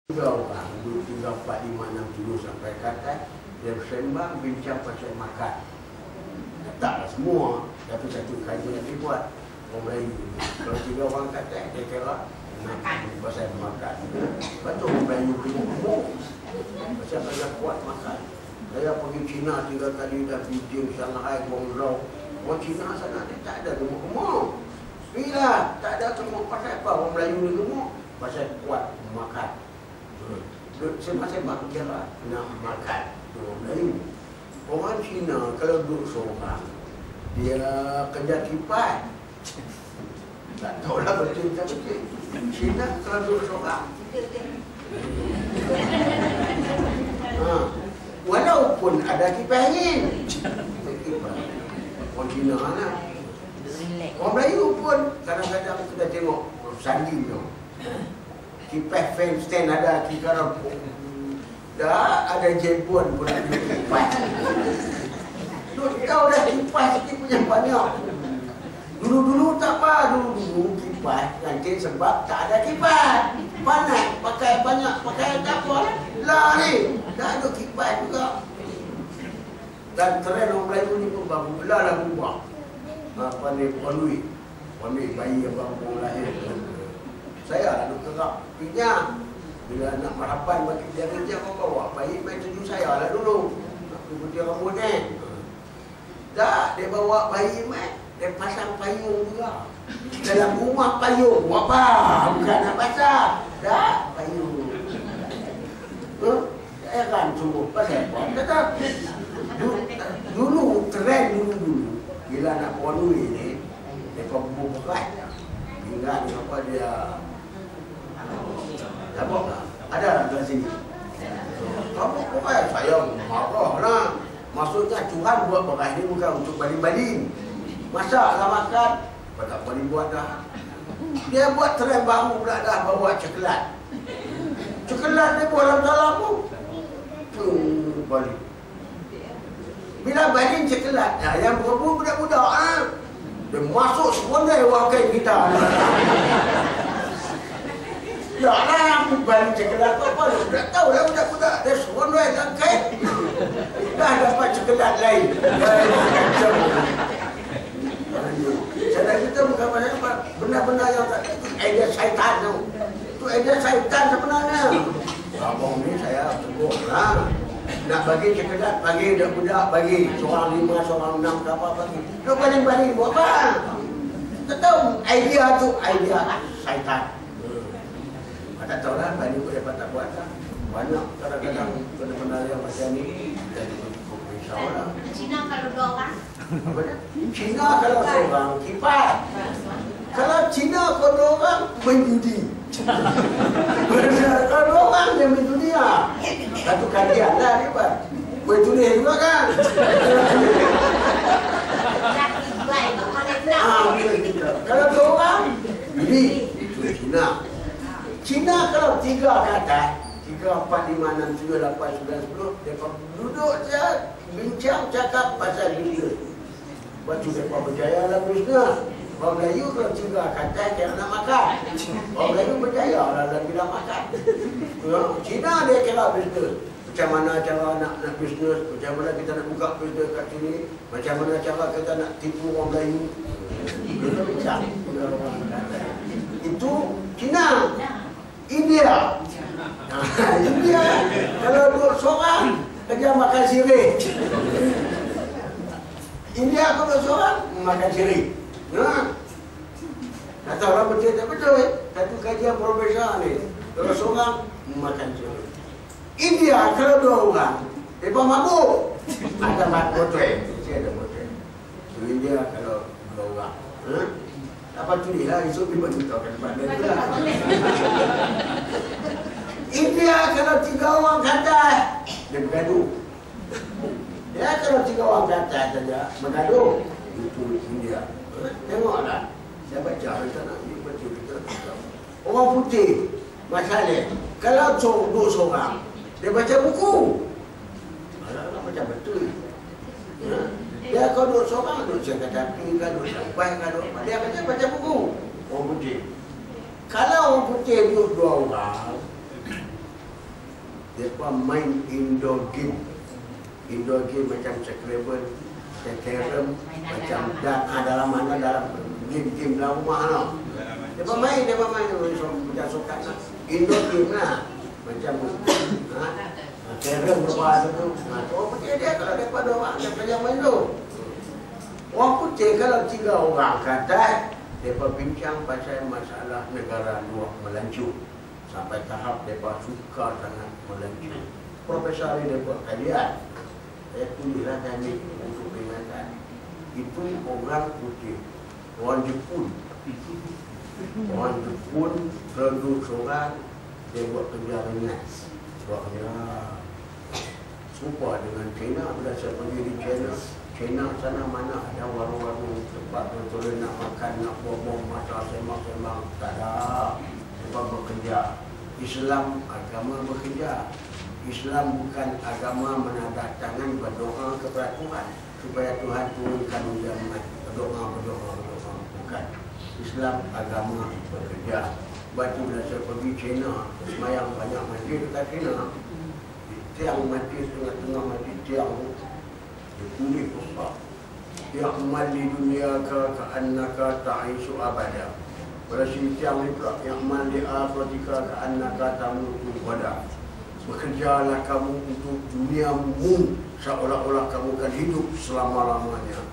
3 orang, 2, 3, 4, 5, 6, 7 sampai ke atas. Dia bersembang, bincang pasal makan. Taklah semua, tapi satu kaji yang dibuat orang Melayu. Kalau 3 orang ke atas, dia kira makan pasal makan. Lepas tu orang Melayu gemuk pasal banyak kuat makan. Saya pergi Cina 3 kali dah Beijing, Shanghai, Guangzhou. Orang Cina sana dia tak ada gemuk-gemuk. Bila tak ada gemuk pasal apa? Orang Melayu ni gemuk pasal kuat makan. Sembang-sembang kira nak makan. Orang Melayu. Orang Cina kalau duduk seorang, dia kerja kipas. Tak tahulah betul tak betul. Cina kalau duduk seorang. Walaupun ada kipas angin. Orang Cina lah. Orang Melayu pun kadang-kadang kita tengok sanding tu. Kipas fan stand ada kira dah ada jebon pun ada kipas. Tahu dah kipas sikit punya banyak. Dulu-dulu tak apa, dulu kipas nanti sebab tak ada kipas. Panas pakai banyak pakai apa? Lah ni dah ada kipas juga. Dan tren orang Melayu ni pun baru lah berubah. Apa ni Ponui bayi yang baru lahir. Saya lalu kerap pinjam. Bila nak marapan bagi dia kerja, kau bawa bayi main tuju saya lah dulu. Aku putih rambut ni. Tak, dia bawa bayi main. Dia pasang payung juga. Dalam rumah payung. Apa? Bukan nak pasang. Tak, payung. Saya kan semua pasal apa? Tetap. Dulu, trend dulu. Bila nak Ponui ni, dia berat. Pinggan apa dia. Apa? Ada dalam sini. Kamu bukan saya marah lah. Maksudnya Tuhan buat beras ni bukan untuk baling-baling. Masaklah makan. Kau tak boleh buat dah. Dia buat trend baru pula dah bawa coklat. Coklat dia buat dalam tu. Balik. Bila baling coklat, yang berebut budak-budak dia masuk sekondai wakai kita. Ya lah, baling coklat apa? Tak tahu lah budak-budak. Dia sekondai dan kait. Dah dapat coklat lain. Saya kita bukan apa benar-benar yang tak idea syaitan tu. Itu idea syaitan sebenarnya. Abang ni saya tegur lah. Nak bagi coklat, bagi budak-budak, bagi seorang 5, seorang 6 ke apa bagi. Lu baling-baling buat apa? Tak tahu idea tu idea syaitan. Tak tahu lah, baling boleh tak buat lah. Banyak kadang-kadang benar-benar yang macam ni. Jadi insyaAllah. Cina kalau 2 orang? Apa dia? Cina kalau seorang kipas. Kalau Cina kalau 2 orang main judi. Kalau 2 orang dia main dunia. Satu kajian lah dia buat. Main judi juga kan. Kalau 2 orang ini itu Cina. Cina kalau 3 ke atas 3, 4, 5, 6, 7, 8, 9, 10 mereka duduk je bincang cakap pasal bisnes. Lepas tu mereka berjaya dalam bisnes. Orang Melayu kalau 3 ke atas dia nak makan. Orang Melayu berjaya dalam bidang makan. Cina dia kira bisnes. Macam mana cara nak bisnes, macam mana kita nak buka bisnes kat sini, macam mana cara kita nak tipu orang Melayu. Kita bincang. Itu Cina. India. India kalau duduk seorang kerja makan sirih. India kalau duduk seorang makan sirih. Tak tahu lah betul tak betul. Satu kajian profesor ni kalau seorang makan sirih. India kalau 2 orang mereka mabuk. Ada botol. Saya ada botol. India kalau 2 orang. Apa tu ni lah, esok dia beritahukan pada tu lah. India kalau 3 orang kata, dia bergaduh. Dia kalau 3 orang kata saja, bergaduh. Itu India. Tengoklah. Saya baca, kita nak baca kita. Orang putih, masalah. Kalau duduk seorang, dia baca buku. Alah, macam betul. Dia kalau duduk seorang, duduk jaga tapi kan, duduk sampai kan, dia kata baca buku. Orang putih. Kalau orang putih duduk 2 orang, Mereka main indoor game. Indoor game macam Scrabble, Carrom, macam dalam mana dalam game-game dalam rumah lah. Mereka main macam sokat lah. Indoor game lah. Macam Carrom berapa tu. Oh putih dia kalau daripada orang dia kerja main tu. Orang putih kalau 3 orang kata, mereka bincang pasal masalah negara luar melancur. Sampai tahap mereka suka sangat melancur. Profesor ini mereka kalian, saya tulislah tadi untuk peringatan. Itu orang putih, orang Jepun. Orang Jepun produk seorang, dia buat kerja ringan. Buatnya serupa dengan China. Bila saya pergi di China sana mana ada warung-warung tempat betul nak makan, nak buang-buang masa sembang-sembang. Tak ada. Mereka bekerja. Islam agama bekerja. Islam bukan agama menandatangan berdoa kepada Tuhan supaya Tuhan turunkan hujan berdoa. Bukan. Islam agama bekerja. Batu bila saya pergi China, semayang banyak masjid dekat China. Tiang masjid, tengah-tengah masjid tiang tulis besar. Ya'mal di dunia ka'annaka ta'isu abada. Pada sini tiang ni pula, ya'mal di akhiratika ka'annaka tamutu wada. Bekerjalah kamu untuk duniamu seolah-olah kamu akan hidup selama-lamanya.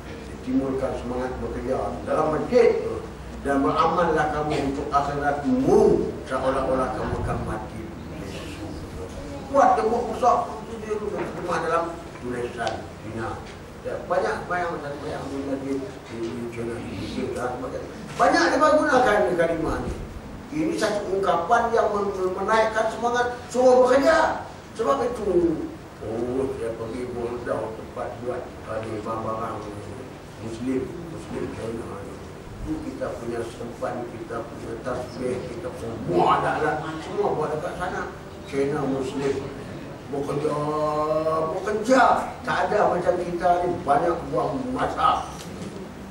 Timbulkan semangat bekerja dalam masjid. Dan beramallah kamu untuk akhiratmu seolah-olah kamu akan mati. Buat tembok besar itu rumah dalam tulisan Cina. Banyak bayang di China, banyak dia gunakan kalimah ini. Ini satu ungkapan yang menaikkan semangat semua bekerja. Sebab itu, saya pergi Bordeaux tempat buat barang-barang Muslim China. Kita punya sempan, kita punya tasbih, kita semua ada semua buat dekat sana. China Muslim bekerja, tak ada macam kita ni banyak buang masa.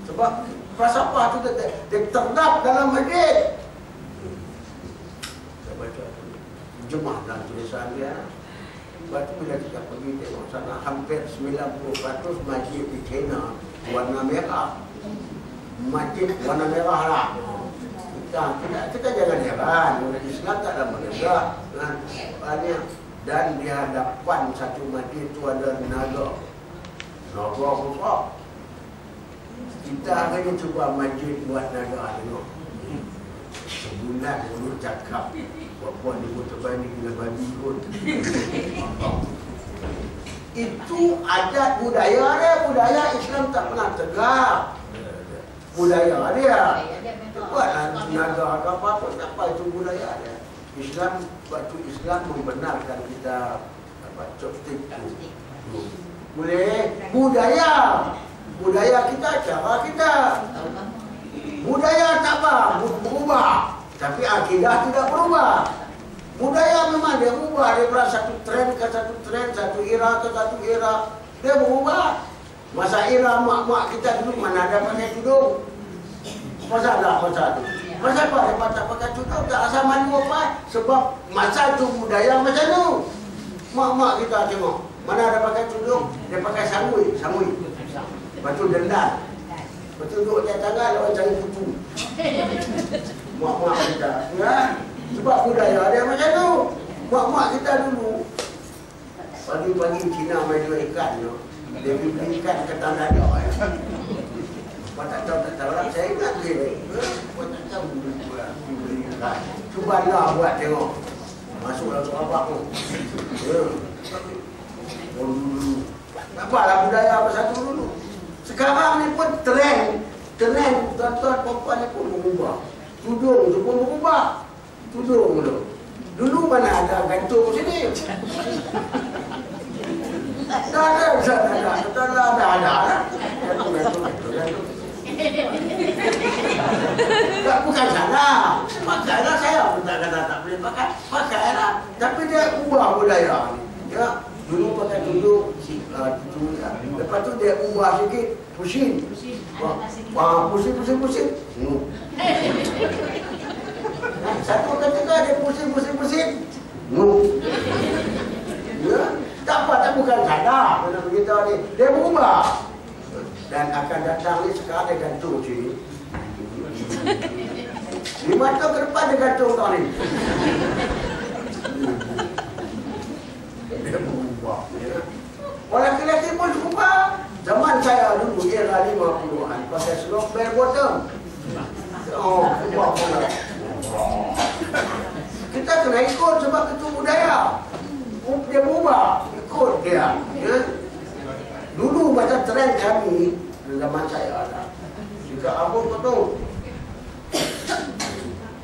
Sebab falsafah tu dia terdap dalam masjid. Saya baca jemaah dalam tulisan dia. Sebab tu bila kita pergi tengok sana, hampir 90% masjid di China warna merah. Masjid warna merah lah. Kita jangan heran, Islam tak ada menegak dan di hadapan satu masjid itu ada naga besar. Kita akhirnya cuba masjid buat naga tengok. Sebulan dulu cakap puan ibu terbanding dengan babi pun. Itu adat budaya dia, budaya Islam tak pernah tegak. Budaya dia. Buatlah naga ke apa-apa, tak apa itu budaya dia. Islam, waktu Islam membenarkan kita chopstick tu. Boleh. Budaya kita, cara kita. Budaya tak apa, berubah. Tapi akidah tidak berubah. Budaya memang dia berubah. Dia berubah satu tren ke satu tren, satu era ke satu era. Dia berubah. Masa era mak-mak kita dulu mana ada pakai tudung. Masa ada masa tu. Masa apa dia tak pakai tudung, tak asal malu apa. Sebab masa tu budaya macam tu. Mak-mak kita tengok. Mana ada pakai tudung, dia pakai sangui. Lepas tu dendam. Lepas tu duduk di atas tangga, lawan cari kutu. Mak-mak kita. Ya? Sebab budaya dia macam tu. Mak-mak kita dulu. Pagi-pagi Cina main jual ikan. Dia beli ikan ke tanah dia. Kau tak tahu lah. Saya ingat dia. Kau tak tahu beli ikan. Cubalah buat tengok. Masuklah ke abang tu. Dulu. Tak apalah budaya apa satu dulu. Sekarang ni pun trend tuan-tuan perempuan ni pun berubah. Tudung tu pun berubah. Tudung tu. Dulu mana ada gantung sini. Tak ada. Tak bukan salah. Pakailah saya pun tak kata tak boleh pakai. Pakailah. Tapi dia ubah budaya ni. Ya. Dulu pakai tudung, lepas tu dia ubah sikit, pusing. Pusing. Satu ketika dia pusing. ni. Dia berubah. Dan akan datang ni sekarang dia gantung sini. 5 tahun ke depan dia gantung tau ni. Dia berubah. Orang lelaki pun berubah. Zaman saya dulu era 50-an pakai selop bell bottom. Oh, berubah pula. Kita kena ikut sebab itu budaya. Dia berubah, ikut dia. Ya? Dulu macam trend kami zaman saya ada. Jika abang kau tahu.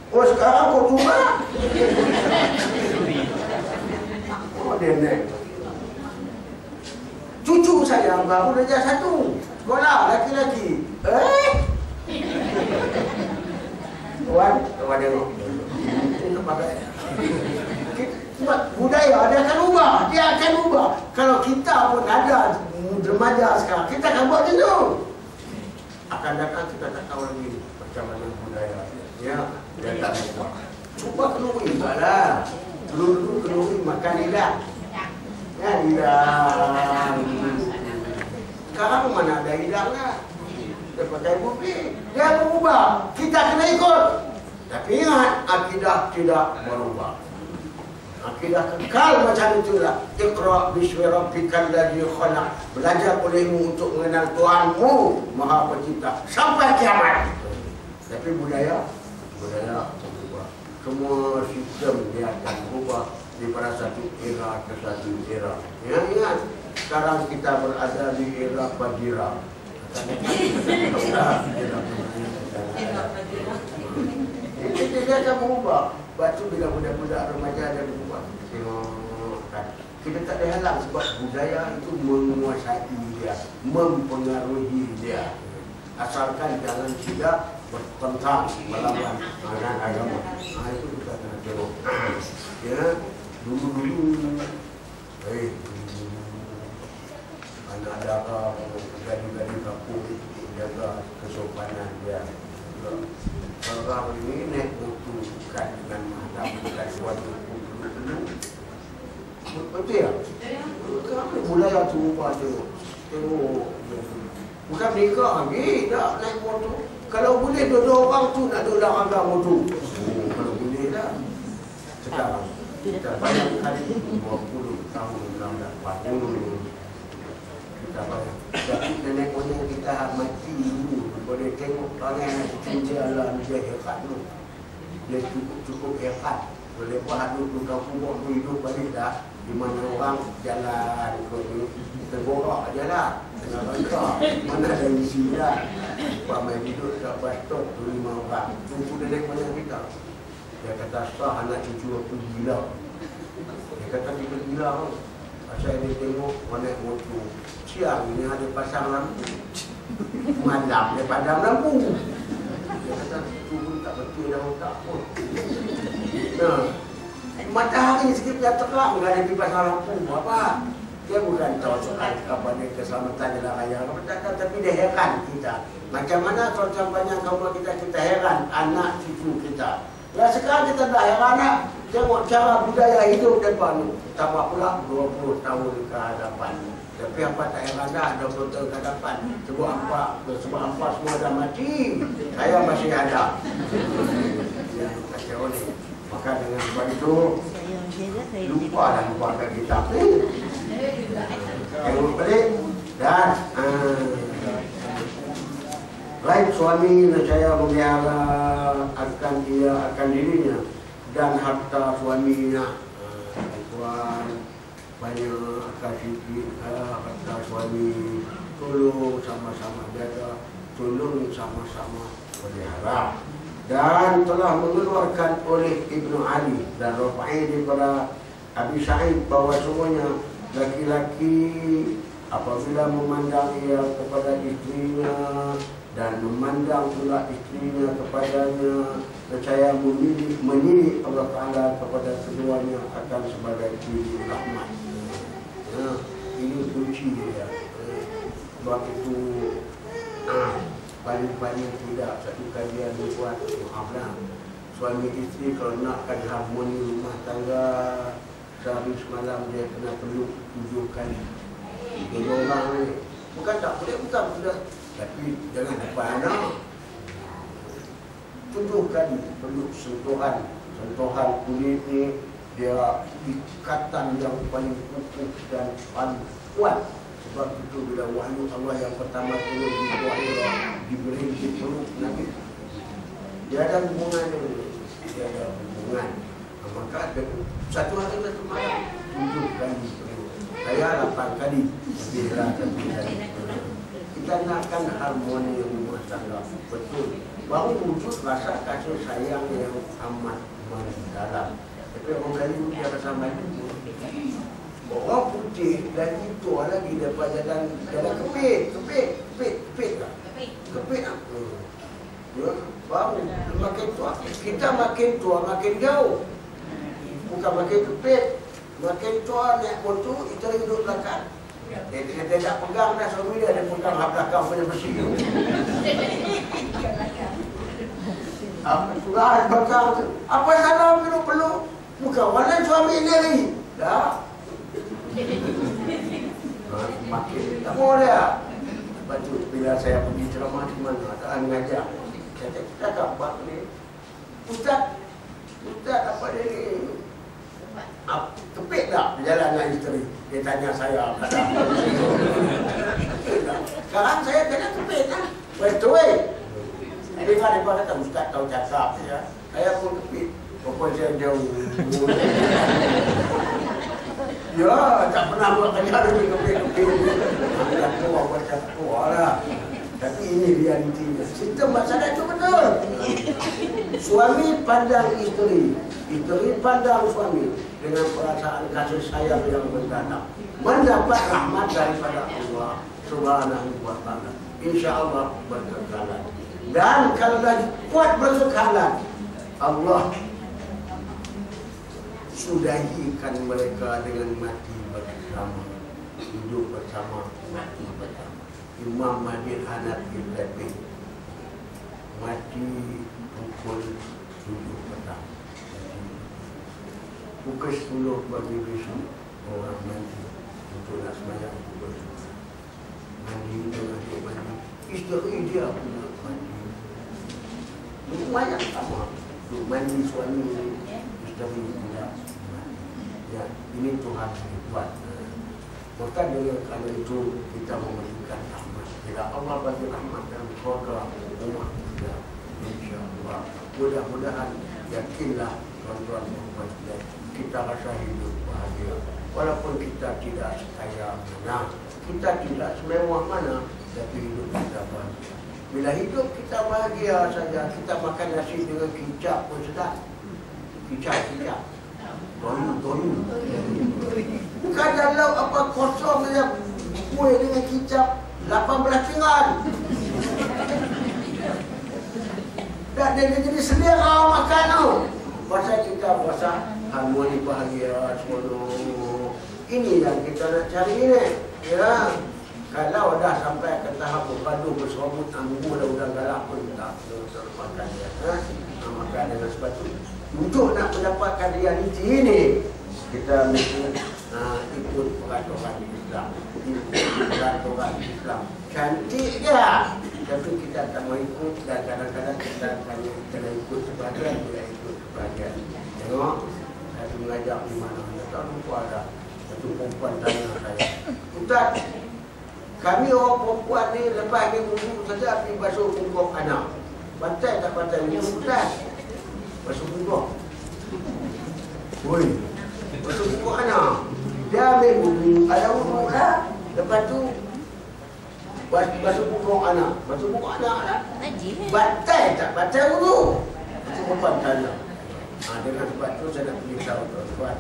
Oh sekarang kau cuba. Oh dia naik. Cucu saya baru darjah 1 sekolah laki-laki. Tuan tengok. Itu pakai. Sebab budaya dia akan ubah, dia akan ubah. Kalau kita pun ada remaja sekarang, kita akan buat macam tu. Akan datang kita tak tahu lagi macam mana budaya. Ya, dia tak ubah. Cuba kenuri lah. Dulu kenuri makan lidah. Ya, lidah. Sekarang mana ada lidahnya? Dia pakai bupi. Dia berubah. Kita kena ikut. Tapi ingat, akidah tidak berubah. Akidah kekal macam itulah. Iqra' bismi rabbikal ladzi khalaq. Belajar olehmu untuk mengenal Tuhanmu Maha Pencipta sampai kiamat. Tapi budaya berubah. Semua sistem dia akan berubah daripada satu era ke satu era. Ya, ingat, sekarang kita berada di era Fajira. Jadi dia akan berubah. Sebab tu bila budak-budak remaja ada berubah. Kita tak ada halang sebab budaya itu menguasai dia, mempengaruhi dia. Asalkan jangan tidak bertentang melawan agama. Itu kita kena tengok. Ya, dulu anak dara, gadis-gadis kampung jaga kesopanan dia. Orang ini naik motor bukan dengan mata, bukan suatu dulu. Betul ya? Kenapa budaya tu ubah tengok? Bukan mereka lagi tak naik motor. Kalau boleh dua-dua orang tu nak duduk dalam motor. Kalau boleh dah. Sekarang kita banyak kali 20 tahun dalam 40. Kita banyak. Tapi nenek moyang kita mati dulu. Boleh tengok tangan cincin Allah dia hebat tu. Dia cukup hebat. Boleh buat dulu kampung tu hidup balik dah. Di mana orang jalan terborak je lah. Tengah bangka. Mana ada isi lah. Pamai hidup kat Batok 5 orang. Tunggu nenek moyang kita. Dia kata sah anak cucu aku gila. Dia kata kita gila. Pasal dia tengok mana motor. Siang ni ada pasang lampu. Malam dia padam lampu. Dia kata itu pun tak betul dah otak pun. Matahari sikit yang terang enggak ada kipas lampu apa. Dia bukan tahu soal kepada keselamatan jalan raya tapi dia heran kita. Macam mana kalau banyak kaum kita heran anak cucu kita. Ya sekarang kita dah heran nak tengok cara budaya hidup depan. Tambah pula 20 tahun ke hadapan. Tapi apa tak heran dah 20 tahun ke hadapan. Sebab apa semua dah mati. Saya masih ada. Kacau ni. Maka dengan sebab itu lupa dah lupakan kitab ni. Tengok balik dan baik suami saya memelihara akan dirinya dan harta suaminya. Tuan banyak kasih harta suami, tolong sama-sama jaga, tolong sama-sama pelihara. Dan telah mengeluarkan oleh Ibnu Ali dan Rafi'i daripada Abi Sa'id bahawa semuanya laki-laki apabila memandang ia kepada istrinya dan memandang pula istrinya kepadanya, percaya menyirik Allah Ta'ala kepada keduanya akan sebagai biji rahmat. Ini kunci dia. Sebab itu paling-paling tidak satu kajian dibuat, maaflah, suami isteri kalau nakkan harmoni rumah tangga, sehari semalam dia kena peluk 7 kali. Dua orang ni. Bukan tak boleh, bukan sudah. Tapi jangan depan anak. 7 kali perlu sentuhan kulit ni, dia ikatan yang paling kukuh dan paling kuat. Sebab itu bila wahyu Allah yang pertama turun di buah Hira, diberi di peluk Nabi. Dia ada hubungan ni. Dia ada hubungan. Maka ada satu hari satu malam 7 kali perlu. Saya 8 kali lebih dari kita nakkan harmoni yang bermasalah betul. Baru wujud rasa kasih sayang yang amat mendalam. Tapi orang Melayu dia rasa maju. Orang putih dan itu lagi dapat jalan kepit lah. Kepit lah. Ya, baru makin tua. Kita makin tua makin jauh. Bukan makin kepit. Makin tua naik motor, kita duduk belakang. Dia tak pegang dah, suami dia ada pegang hak belakang punya besi tu. Surat belakang tu. Apa salah peluk-peluk? Bukan warna suami ni lagi. Dah. Makin tak boleh. Lepas tu bila saya pergi ceramah di mana, tak mengajar. Saya cakap buat ni. Ustaz apa dia ni? Kepit tak berjalan dengan isteri? Dia tanya saya. Sekarang saya kena kepit lah. Betul. Jadi dia kata Ustaz tahu cakap ya. Saya pun kepit. Pokoknya saya jauh. Ya, tak pernah buat kerja lebih kepit-kepit. Nak keluar macam keluar lah. Tapi ini realitinya. Sistem masalah itu betul. Suami pandang isteri, isteri pandang suami dengan perasaan kasih sayang yang mendalam. Mendapat rahmat daripada Allah Subhanahu wa Ta'ala. InsyaAllah berkekalan. Dan kalau lagi kuat berkekalan, Allah sudahikan mereka dengan mati bersama, hidup bersama, mati bersama. Imam Mahdi Hanafi Lebih mati pukul 7 petang. Pukul 10 pagi besok orang mandi untuk nak sembahyang pukul 10. Mandi dengan dia mandi. Isteri dia pula mandi. Lumayan sama. Untuk mandi suami isteri pula mandi. Ya, ini Tuhan yang buat. Maka dengan kerana itu kita memberikan rahmat. Bila Allah bagi rahmat dalam keluarga rumah kita, insya-Allah. Mudah-mudahan yakinlah tuan-tuan dan puan-puan, kita rasa hidup bahagia. Walaupun kita tidak sekaya mana, kita tidak semewah mana, tapi hidup kita bahagia. Bila hidup kita bahagia saja, kita makan nasi dengan kicap pun sedap. Kicap. Toyu. Bukan dalam apa kosong saja. Kuih dengan kicap 18 pinggan. Dan dia jadi selera makan tu. Pasal kita puasa harmoni bahagia semua. Ini yang kita nak cari ni. Ya. Kalau dah sampai ke tahap berpadu berserabut anggur dan udang galak pun tak makan dia. Makan dengan sebab tu. Untuk nak mendapatkan realiti ini, kita mesti ikut peraturan Islam. Cantik dia, tapi kita tak mau ikut dan kadang-kadang kita kena ikut sebagian, tidak ikut sebagian. Tengok, saya mengajar di mana-mana, tak lupa ada satu perempuan tanya saya, Ustaz, kami orang perempuan ni lepas ni wudu saja pergi basuh punggung anak. Pantai tak pantai wudu, Ustaz? Basuh punggung. Woi, basuh punggung anak. Dia ambil wudu, ada wudu lah. Lepas tu basuh punggung anak. Basuh punggung anak lah. Pantai tak pantai wudu? Itu perempuan tanya. Dengan sebab tu saya nak beritahu tuan-tuan.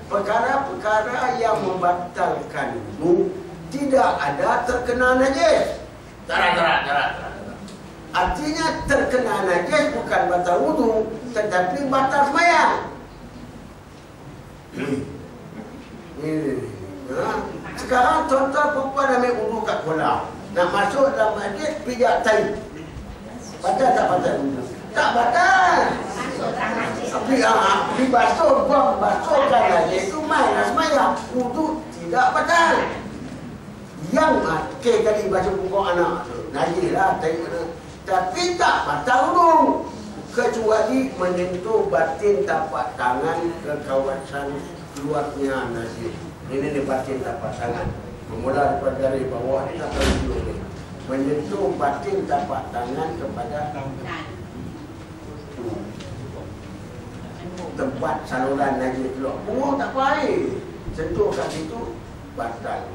Perkara-perkara yang membatalkan wudu tidak ada terkena najis. Tarat. Artinya terkena najis bukan batal wudu, tetapi batal sembahyang. Sekarang contoh perempuan ambil wudu kat kolam, nak masuk dalam masjid pijak tai. Batal tak batal wudu? Tak batal. Tapi basuh, basuhkan najis itu main nak sembahyang. Wudu tidak batal. Yang ke tadi baca buku anak tu, najis lah, tapi tak batal dulu. Kecuali menyentuh batin tapak tangan ke kawasan keluarnya najis. Ini batin tapak tangan. Bermula daripada dari bawah ni sampai hujung ni. Menyentuh batin tapak tangan kepada tempat saluran najis keluar. Oh tak baik. Sentuh kat situ batal.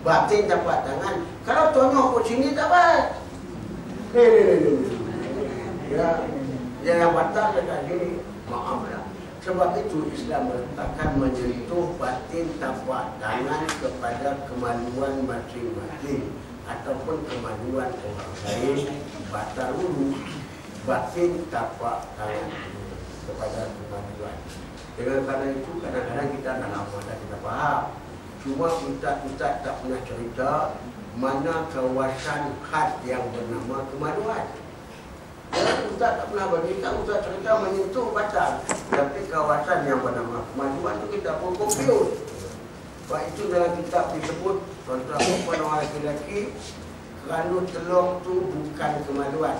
Batin tapak tangan. Kalau tonyok ke sini tak baik. Ya, yang batal dekat sini, maaflah. Sebab itu Islam meletakkan menyentuh batin tapak tangan kepada kemaluan masing-masing ataupun kemaluan orang lain. Batal dulu batin tapak tangan kepada kemaluan. Dengan kerana itu kadang-kadang kita dah lama dah kita faham. Cuma ustaz-ustaz tak pernah cerita mana kawasan had yang bernama kemaluan. Ustaz tak pernah beritahu, Ustaz cerita menyentuh batal. Tapi kawasan yang bernama kemaluan itu kita pun confuse. Sebab itu dalam kitab disebut, contoh perempuan orang lelaki, kerana telur tu bukan kemaluan.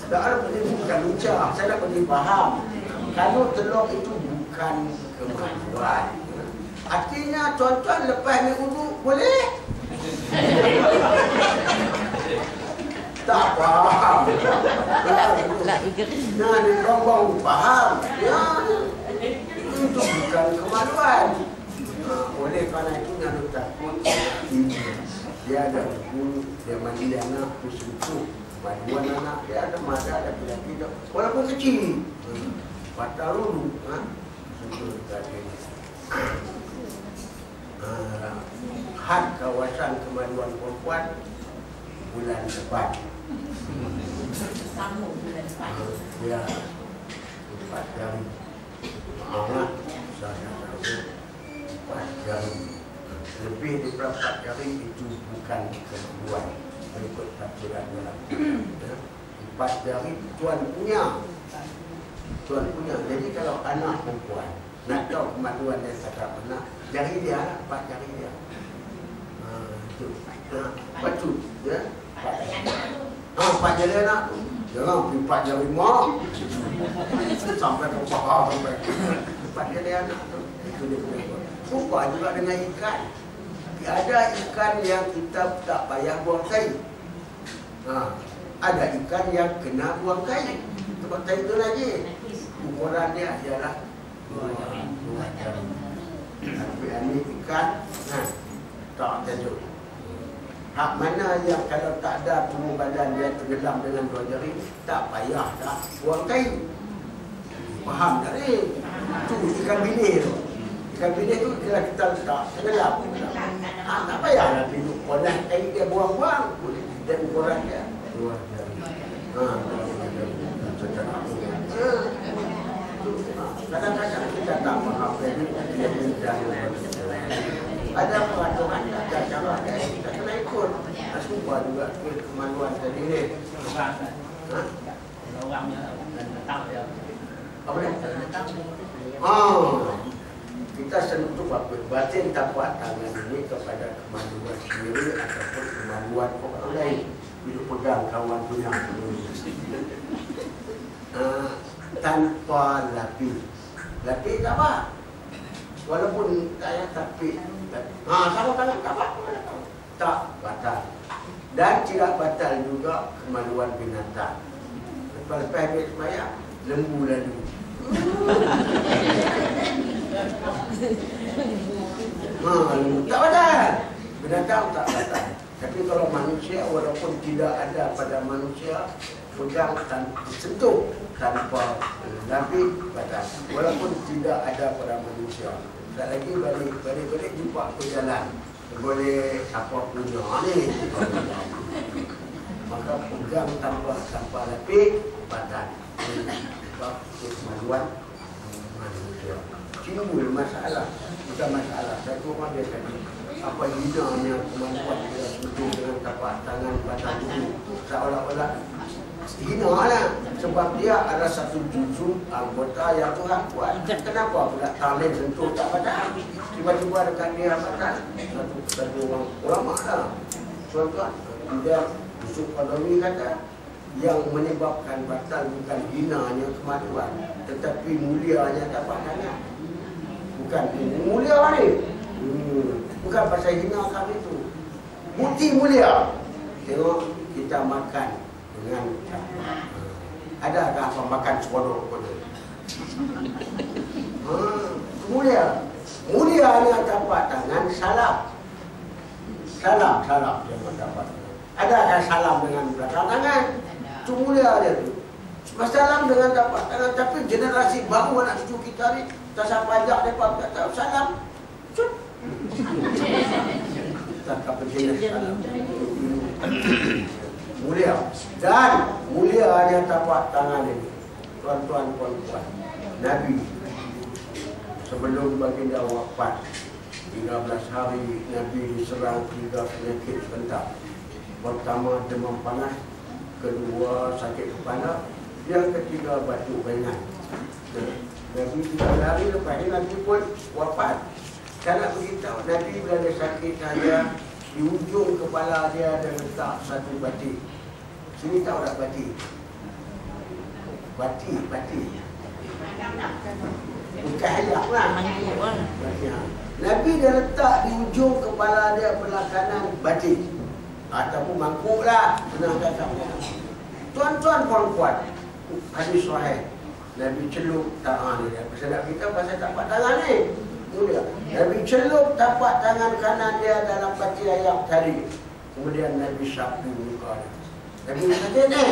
Tak ada benda bukan lucah. Saya nak bagi faham. Kalau telur itu bukan kemaluan. Artinya tuan-tuan lepas ambil wudu boleh? Tak faham. Nah, ni orang faham. Ya, itu bukan kemaluan. Oleh kerana itu jangan takut. Dia ada buku, dia mandi anak, tu sentuh. Maduan anak, dia ada mada, ada lelaki. Walaupun kecil. Batal dulu. Sentuh tadi. Had kawasan kemaluan perempuan bulan depan. Sambung bulan depan. Ya, 4 jam. Maaflah, saya tahu 4 jam. Lebih daripada 4 jam itu bukan kemaluan. Mengikut tafsiran dalam 4 jari tuan punya. Jadi kalau anak perempuan nak tahu kemaluan dia cakap mana, jari dia lah, 4 jari dia. Itu. Patut ya. 4 jari anak tu. Jangan 4 jari mak. Sampai ke paha sampai. 4 jari anak tu. Itu dia punya. Rupa juga dengan ikan. Ada ikan yang kita tak payah buang kain. Ada ikan yang kena buang kain. Sebab kain itu lagi. Ukuran dia ialah 2 jari. Tapi ini ikan tak tajuk. Hak mana yang kalau tak ada tubuh badan dia tenggelam dengan 2 jari, tak payah dah buang kain. Faham tak ni? Itu ikan binih tu. Ikan binih tu kita letak tenggelam. Tak payah nak duduk kolah kain dia buang-buang. Dan ukuran dia 2 jari. Kadang-kadang kita tak faham ada peraturan tak cara kita kena ikut. Sumpah juga kemaluan tadi ni. Orangnya tak dia. Apa ni? Kita sentuh batin tapak tangan ini kepada kemaluan sendiri ataupun kemaluan orang lain. Bila pegang kawan punya. Tanpa lapis. Lapis tak apa. Walaupun saya tapi sama tangan tak apa. Tak batal. Dan tidak batal juga kemaluan binatang. Lepas habis sembahyang, lembu lalu. Tak batal. Binatang tak batal. Tapi kalau manusia, walaupun tidak ada pada manusia, pegang tanpa sentuh tanpa lapis batal. Walaupun tidak ada pada manusia. Tak lagi balik jumpa ke jalan. Boleh apa punya ni. Maka pegang tanpa lapis batal. Sebab kemaluan manusia. Timbul masalah. Bukan masalah. Satu orang dia kata, apa hinanya kemaluan dia sentuh dengan tapak tangan batal dulu. Seolah-olah hina lah. Sebab dia ada satu juzuk anggota yang Tuhan buat. Kenapa pula talent sentuh tak batal? Tiba-tiba dekat dia batal. Satu orang ulama lah. Tuan-tuan, dia Yusuf Qadami kata, yang menyebabkan batal bukan hinanya kemajuan, tetapi mulianya tapak tangan. Bukan mulia ni. Bukan pasal hina kami tu. Bukti mulia. Tengok kita makan dengan adakah makan sekodok pada? Mulia. Mulianya tapak tangan salam. Salam yang mendapat. Adakah salam dengan belakang tangan? Itu mulia dia tu. Salam dengan tapak tangan, tapi generasi baru anak cucu kita ni tak sampai pajak mereka kata salam. Cut. Tak apa jenis salam. Mulia. Dan mulianya tapak tangan ini. Tuan-tuan, puan-puan. Nabi sebelum baginda wafat 13 hari Nabi diserang 3 penyakit sebentar. Pertama demam panas, kedua sakit kepala, yang ketiga batuk ringan. Nabi 3 hari lepas ni Nabi pun wafat. Saya nak beritahu Nabi bila ada sakit saja, di ujung kepala dia ada letak satu batik. Sini tahu tak batik? Batik. Bukan hayat lah. Nabi dia letak di ujung kepala dia belah kanan batik. Ataupun mangkuk lah. Senang cakapnya. Tuan-tuan puan-puan, hadis sahih. Nabi celup tangan dia. Pasal nak kita pasal tapak tangan ni. Mulia. Nabi celup tapak tangan kanan dia dalam batik ayam tadi. Kemudian Nabi sapu muka dia. Nabi kata ni.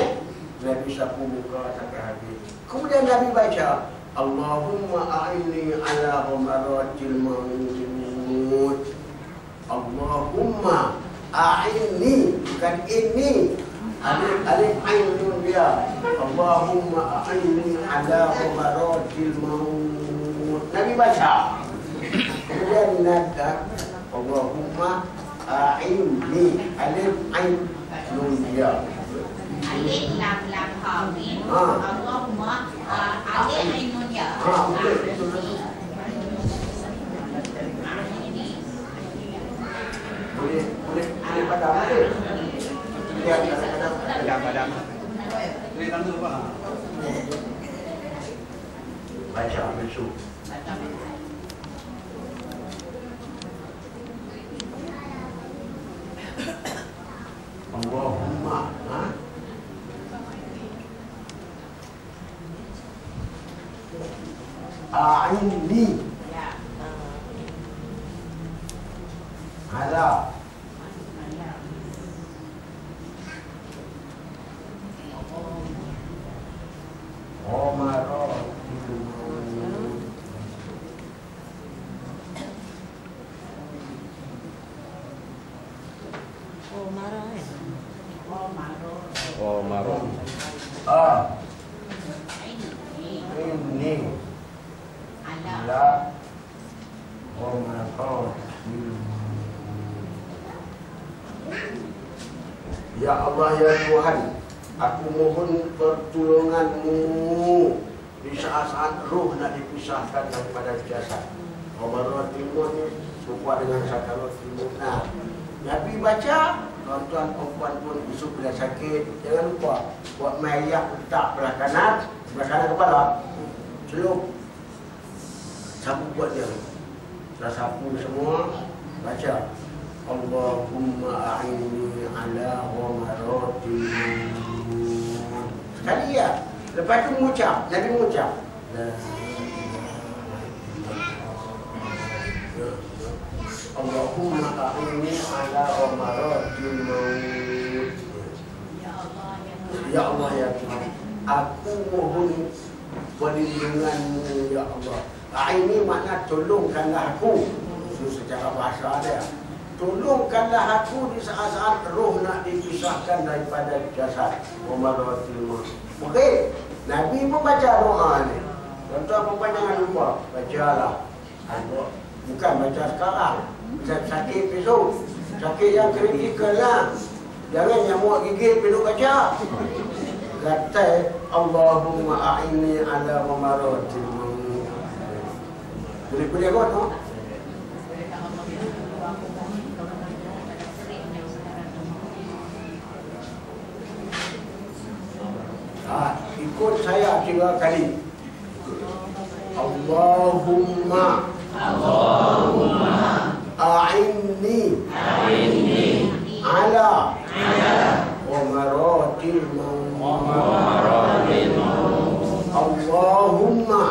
Nabi sapu muka sampai habis. Kemudian Nabi baca, Allahumma a'inni ala ghamaratil maut. Allahumma a'inni, bukan ini. Alif ain nun dia. Allahumma a'inni ala ghamaratil maut. Nabi baca. Kemudian nada Allahumma a'inni, alif ain nun dia. Alif lam ha mim. Allahumma alif ain nun ya. Boleh padam ada. Lihat kadang-kadang Padam. Boleh tanda apa? baca besok. Allahumma a'inni ala Ya Allah ya Tuhan, aku mohon pertolonganmu di saat-saat roh nak dipisahkan daripada jasad. Omar timur ni serupa dengan sakarat timur. Nah, Nabi baca, tuan-tuan perempuan pun besok bila sakit, jangan lupa buat mayat letak belah kanan kepala, celup, sapu buat dia. Dah sapu semua, baca. Allahumma a'inni ala ghamaratil maut. Sekali ya. Lepas tu mengucap, Nabi mengucap. Allahumma a'inni ala ghamaratil maut. Ya Allah ya Tuhan, aku mohon perlindunganmu ya Allah. A'inni makna tolongkanlah aku. Itu secara bahasa dia. Tolongkanlah aku di saat-saat roh nak dipisahkan daripada jasad. Ghamaratil maut. Okey, Nabi pun baca doa ni. Tuan-tuan jangan lupa, bacalah. Bukan baca sekarang. Sakit besok. Sakit yang kritikal lah. Jangan nyamuk gigit perlu baca. Kata Allahumma a'inni ala mamaratil maut. Boleh kau tu? Ikut saya 3 kali. Allahumma a'inni ala umaratil maut. Allahumma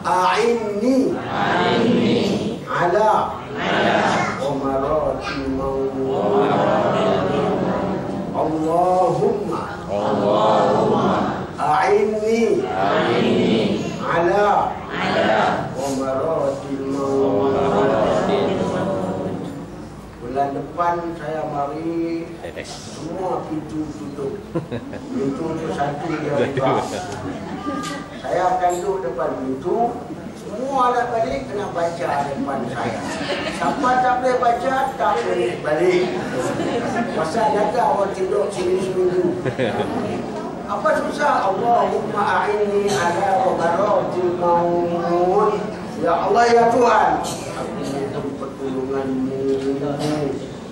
a'inni ala umaratil maut. Allahumma a'inni ala umaratil maut. Bulan depan saya mari semua pintu tutup. Pintu tu satu dia buka. Saya akan duduk depan pintu. Semua nak balik kena baca depan saya. Siapa tak boleh baca tak boleh balik. Pasal jaga orang tidur sini seminggu. Apa susah? Allahumma a'inni ala umaratil maut. Ya Allah ya Tuhan, aku mohon pertolongan-Mu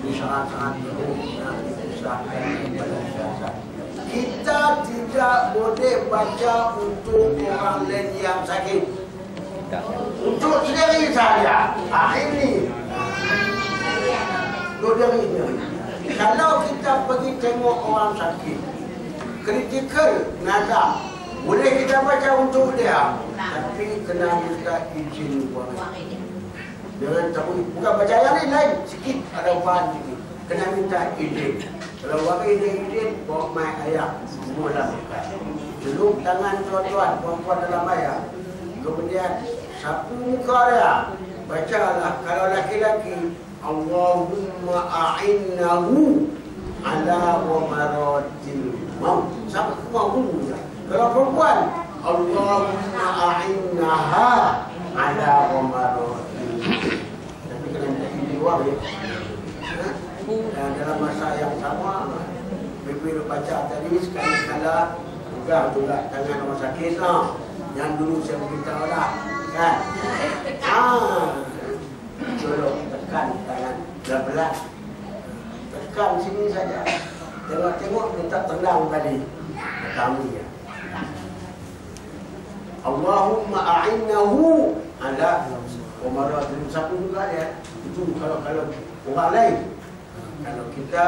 di saat-saat yang dipisahkan kepada saya. Kita tidak boleh baca untuk orang lain yang sakit. Untuk sendiri saja. Ini untuk diri sendiri. Kalau kita pergi tengok orang sakit, kritikal, nada, boleh kita baca untuk dia, tapi kena minta izin orang. Jangan tahu, bukan baca yang lain, sikit ada bahan sikit. Kena minta izin. Kalau orang izin, bawa mai ayah, mula buka. Celuk tangan tuan-tuan, perempuan dalam ayah. Kemudian sapu muka dia. Bacalah kalau laki-laki, Allahumma a'innahu ala umaratil maut. Sampai semua bunyi. Kalau perempuan, Allahumma a'innaha ala umaratil maut. Tapi kena ini orang ya. Dan dalam masa yang sama, Bibi baca tadi sekali-kala juga tangan rumah sakit lah. Yang dulu saya beritahu lah, kan? Tolong tekan tangan belah-belah. Tekan sini saja. Tengok-tengok dia tak tenang tadi. Kami ya. Allahumma a'innahu ala umaratil satu juga ya. Itu kalau orang lain. Kalau kita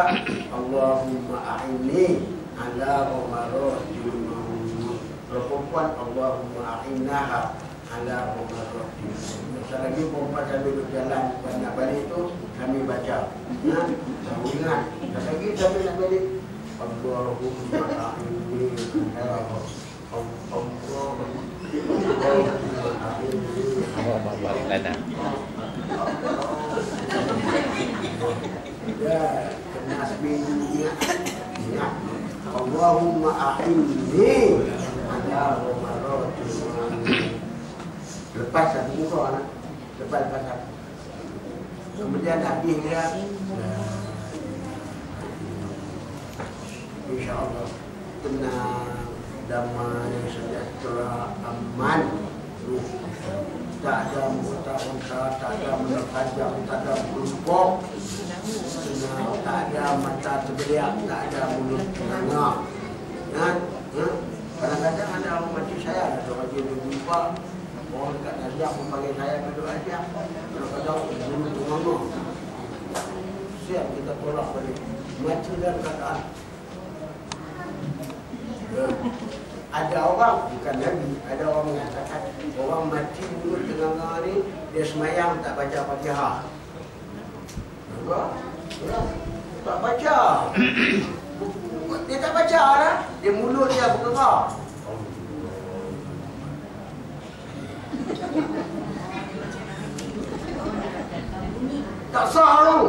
Allahumma a'inni ala umaratil maut. Kalau perempuan Allahumma a'innaha ala umaratil maut. Lagi perempuan kami berjalan nak balik itu kami baca. Kamu ingat. Lagi kami nak balik Allahumma a'inni ala ya, kena sebelum ingat. Allahumma a'inni ala umaratil maut. Lepas satu muka nak. Lepas satu. Kemudian habis dia. InsyaAllah tenang, damai, sejahtera, aman. Tak ada muka-muka, tak ada menekajam, tak ada berlupuk. Tak ada mata terbeliak, tak ada mulut terangak. Kadang-kadang ada orang macam saya, ada orang dia berjumpa. Orang dekat Naziak memanggil saya duduk aja. Kadang-kadang mulut terangak. Siap kita tolak balik. Mati dalam keadaan. Ada orang, bukan Nabi, ada orang mengatakan orang mati mulut terangak ni, dia semayang tak baca Fatihah. Tak baca. Dia tak baca lah. Dia mulut dia bergerak. Tak sah tu.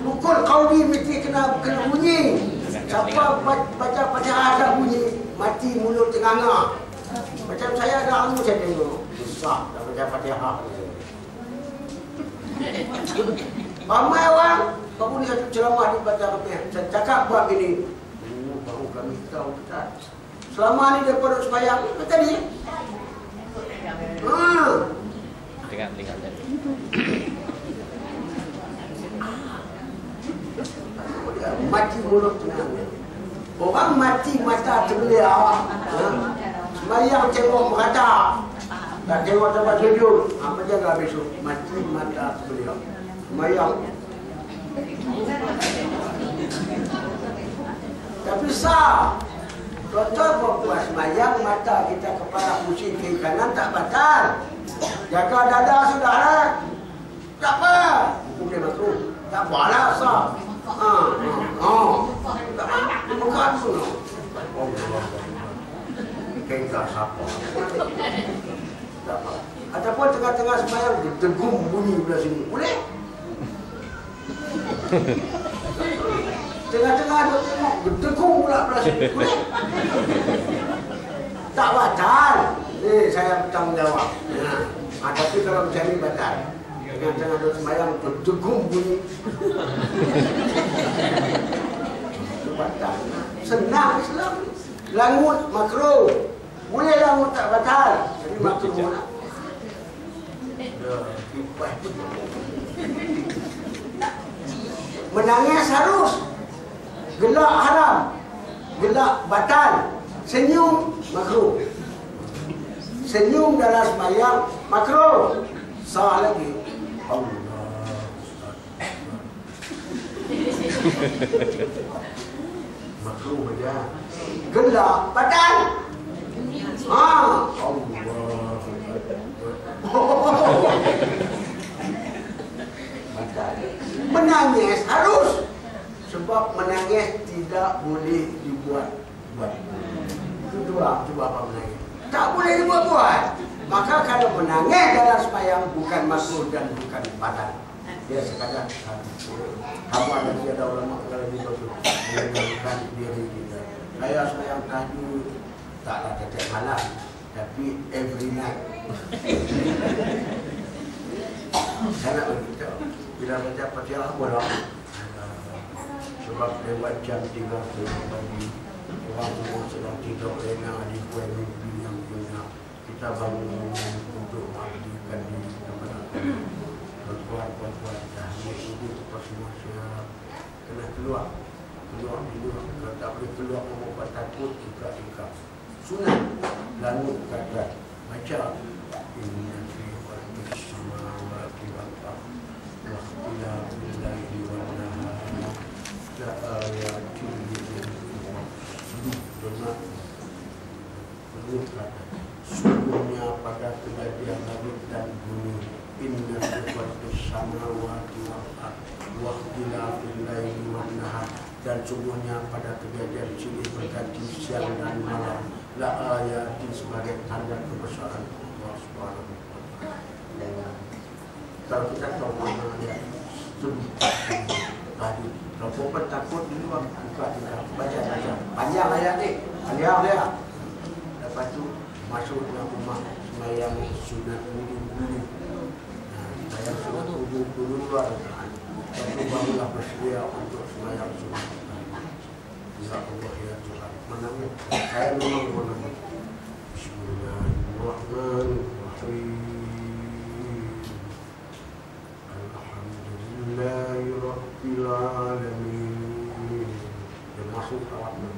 Pukul qauli mesti kena bunyi. Siapa baca Fatihah ada bunyi, mati mulut terangak. Macam saya ada ilmu saya tengok. Susah tak baca Fatihah. Ramai orang, baru ni satu ceramah di baca Fatihah. Saya cakap buat ini. Baru kami tahu Ustaz. Selama ni dia pada sembahyang betul ni. Dengar tadi. Mati mulut tenang. Orang mati mata terbelah. Sembahyang tengok merata. Tak tengok tempat sujud. Apa jaga besok? Mati mata terbelah. Sembahyang. Tapi sah. Contoh perempuan sembahyang mata kita kepala pusing kiri kanan tak batal. Jaga dada saudara. Tak apa. Hukum dia makruh. Tak apalah sah. Bukan tu. Kita siapa? Tak apa. Ataupun tengah-tengah sembahyang degung bunyi belah sini. Boleh? Tengah-tengah ada tengok degung pula belah sini. Boleh? Tak batal. Saya bertanggungjawab. Tapi kalau macam ni batal. Tengah-tengah ada sembahyang degung bunyi. Batal. Senang Islam. Langut makruh. Boleh langut tak batal. Jadi makruh nak. Menangis harus. Gelak haram. Gelak batal. Senyum makruh. Senyum dalam sembahyang makruh. Sah lagi. Allah. Makruh saja. Gelak batal. Allah. Batal. Menangis harus. Sebab menangis tidak boleh dibuat-buat. Itu dua. Cuba apa menangis? Tak boleh dibuat-buat. Maka kalau menangis dalam sembahyang bukan makruh dan bukan batal. Dia sekadar kamu ada tiada ulama kalau itu menangkan diri kita. Saya sembahyang tahajud taklah setiap malam, tapi every night. Saya nak beritahu bila baca Fatihah boleh. Sebab lewat jam 3 pagi orang semua sedang tidur lena di kuil mimpi yang punya. Kita bangun untuk mengabdikan diri kepada perempuan-perempuan dahulu itu semua siap kena keluar dulu. Kalau tak boleh keluar membuat takut ikat sunat langut kata baca inna fi khalqis samawati wal ardi wa ikhtilafil laili wan nahari la ayatin sungguhnya pada kejadian langit dan bumi inna fi khalqis samawati wal ardi wa ikhtilafil laili wan nahari dan sungguhnya pada kejadian silih berganti siang dan malam la ayatin sebagai tanda kebesaran Allah Subhanahu wa taala. Kalau kita tahu mana dia tadi kalau pun takut di luar buka baca panjang ayat ni panjang dia. Lepas tu masuk dalam rumah sembahyang sunat wudu. Sembahyang sunat wudu luar. Lalu barulah bersedia untuk sembahyang sunat. Ya Allah ya Tuhan. Menangis. Saya memang menangis. Bismillahirrahmanirrahim. Alhamdulillahirabbil alamin. Dia masuk awaknya.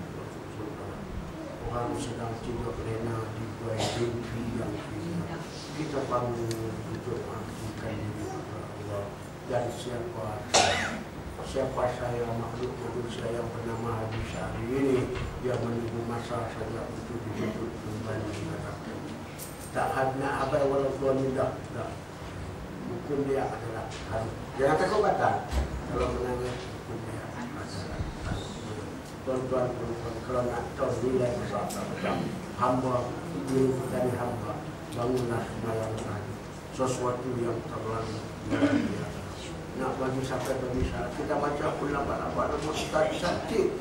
Orang sedang tidur lena di kuil mimpi yang indah. Kita bangun untuk mengabdikan diri kepada Allah. Dan siapa saya makhluk manusia yang bernama Haji Syahri ini yang menunggu masa saja untuk dijemput kembali ke neraka. Tak ada abai walaupun tidak. Hukum dia adalah harus. Jangan takut batal. Kalau menangis hukum dia adalah tuan-tuan kalau nak tahu nilai besar hamba dulu dari hamba bangunlah sembahyang tadi sesuatu yang terlalu biasa. Nak bagi sampai bagi syarat kita baca pun lambat-lambat nama kita cantik.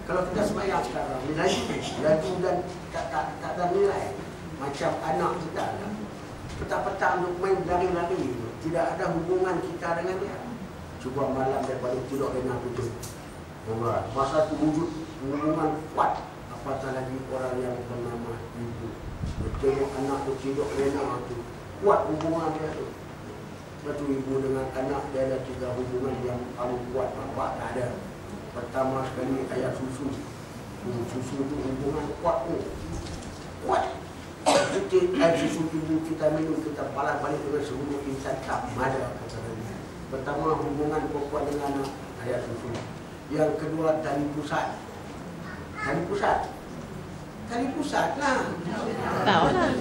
Kalau kita sembahyang sekarang laju dan tak ada nilai macam anak kita ada petang-petang untuk main lari-lari tidak ada hubungan kita dengan dia. Cuba malam daripada tidur enak itu. Masa itu wujud hubungan kuat. Apatah lagi orang yang bernama ibu. Tengok anak tu tidur enak itu. Kuat hubungan dia tu. Betul ibu dengan anak dia ada 3 hubungan yang paling kuat. Bapak tak ada. Pertama sekali ayah susu. Susu itu hubungan kuat tu. Kuat. Air susu ibu kita minum, kita palas balik dengan seluruh insan tak ada. Pertama hubungan perempuan dengan anak ayah susu. Yang kedua tali pusat. Tali pusat. Tali pusat lah. Tahu lah.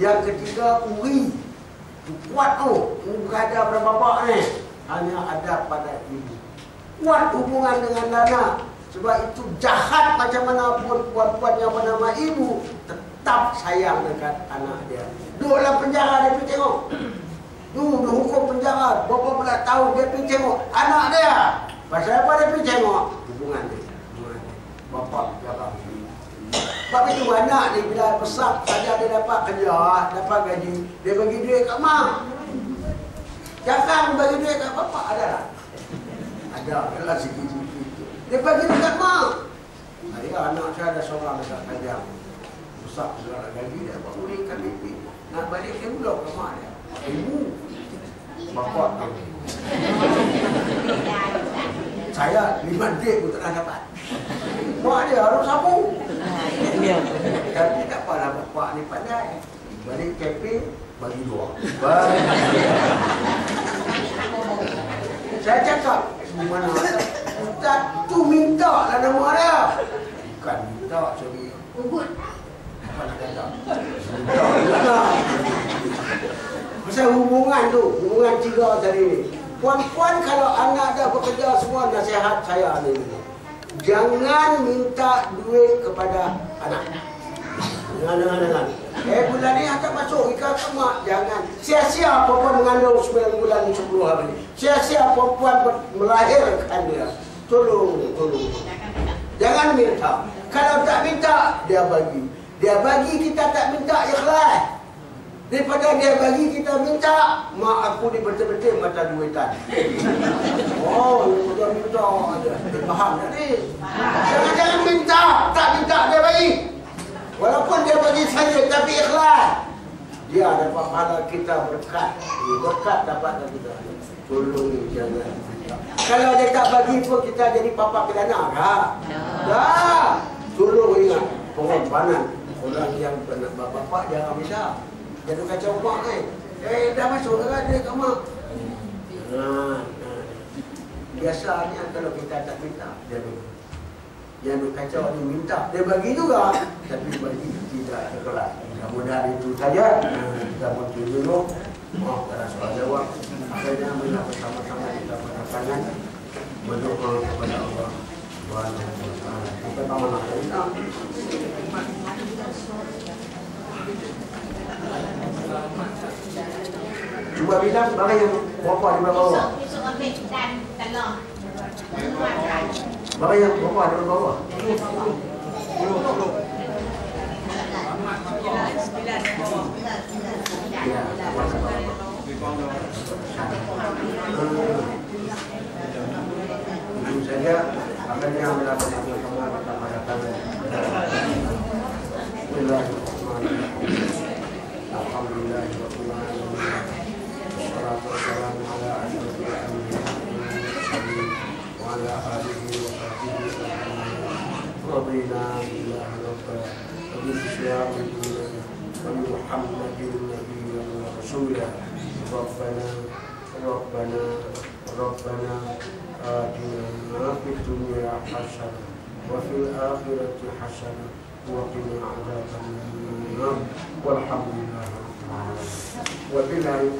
Yang ketiga uri. Kuat tu. Bukan ada pada bapak ni. Hanya ada pada ibu. Kuat hubungan dengan anak. Sebab itu jahat macam mana pun puan-puan yang bernama ibu tetap sayang dekat anak dia. Duduk dalam penjara dia pergi tengok. Duduk hukum penjara. Berapa belas tahun dia pergi tengok anak dia. Pasal apa dia pergi tengok? Hubungan dia. Bapak jaga. Sebab itu anak ni bila besar saja dia dapat kerja, dapat gaji, dia bagi duit kat mak. Jangan bagi duit kat bapak, ada tak? Ada, adalah sikit-sikit. Dia bagi dekat mak. Ya, anak saya ada seorang dekat Kajang. Besar segala gaji dia buat ulingkan pipi. Nak balik ke blok ke mak dia. Ibu. Bapak kami. Saya 5 dek pun tak nak dapat. Mak dia harus sambung. Tapi tak apalah bapak ni pandai. Balik camping, bagi 2. Saya cakap, mana Ustaz tu minta lah nama dia. Bukan minta, sorry. Ugut. Apa nak kata? Minta. Pasal hubungan tu, hubungan 3 tadi ni. Puan-puan kalau anak dah bekerja semua, nasihat saya ni. Jangan minta duit kepada anak. Jangan. Bulan ni tak masuk ikat mak. Jangan. Sia-sia perempuan mengandung 9 bulan 10 hari. Sia-sia perempuan melahirkan dia. Tolong. Jangan minta. Kalau tak minta, dia bagi. Dia bagi, kita tak minta, ikhlas. Daripada dia bagi, kita minta, mak aku ni betul-betul mata duitan. Oh, dia minta aja. Dia faham tak ni? Jangan minta. Tak minta, dia bagi. Walaupun dia bagi saja, tapi ikhlas. Dia dapat pahala kita berkat. Berkat dapat kita. Tolong ni, jangan. Kalau dia tak bagi pun kita jadi papa kelana kah? Dah. Tolong ingat pengorbanan orang yang pernah bapak jangan bisa. Jangan kacau mak ni. Dah masuk dah dia kat mak. Biasanya kalau kita tak minta, dia bagi. Yang duk kacau ni minta, dia bagi juga. Tapi bagi tidak ikhlas. Mudah-mudahan itu saja. Kita mungkin dulu. Maaf tak ada soal jawab. Akhirnya bila bersama-sama kita berpasangan berdoa kepada Allah Subhanahu wa taala. Kita sama nak minta. Cuba bilang barang yang berapa di bawah. Besok ambil dan telur. Barang yang berapa di bawah. 10. Ya, itu saja. Akhirnya melakukan pada tangan. Alhamdulillahirabbil alamin. Wassalatu wassalamu ala asyrofil anbiya'i wa ala alihi wa sahbihi ajma'in. Rabbina billahi rabban wa bil islami dinan wa bi Muhammadin nabiyyan wa rasulan. Rabbana atina fid dunya hasanah wa fil akhirati hasanah wa qina adzabannar. Walhamdulillah. Wa billahi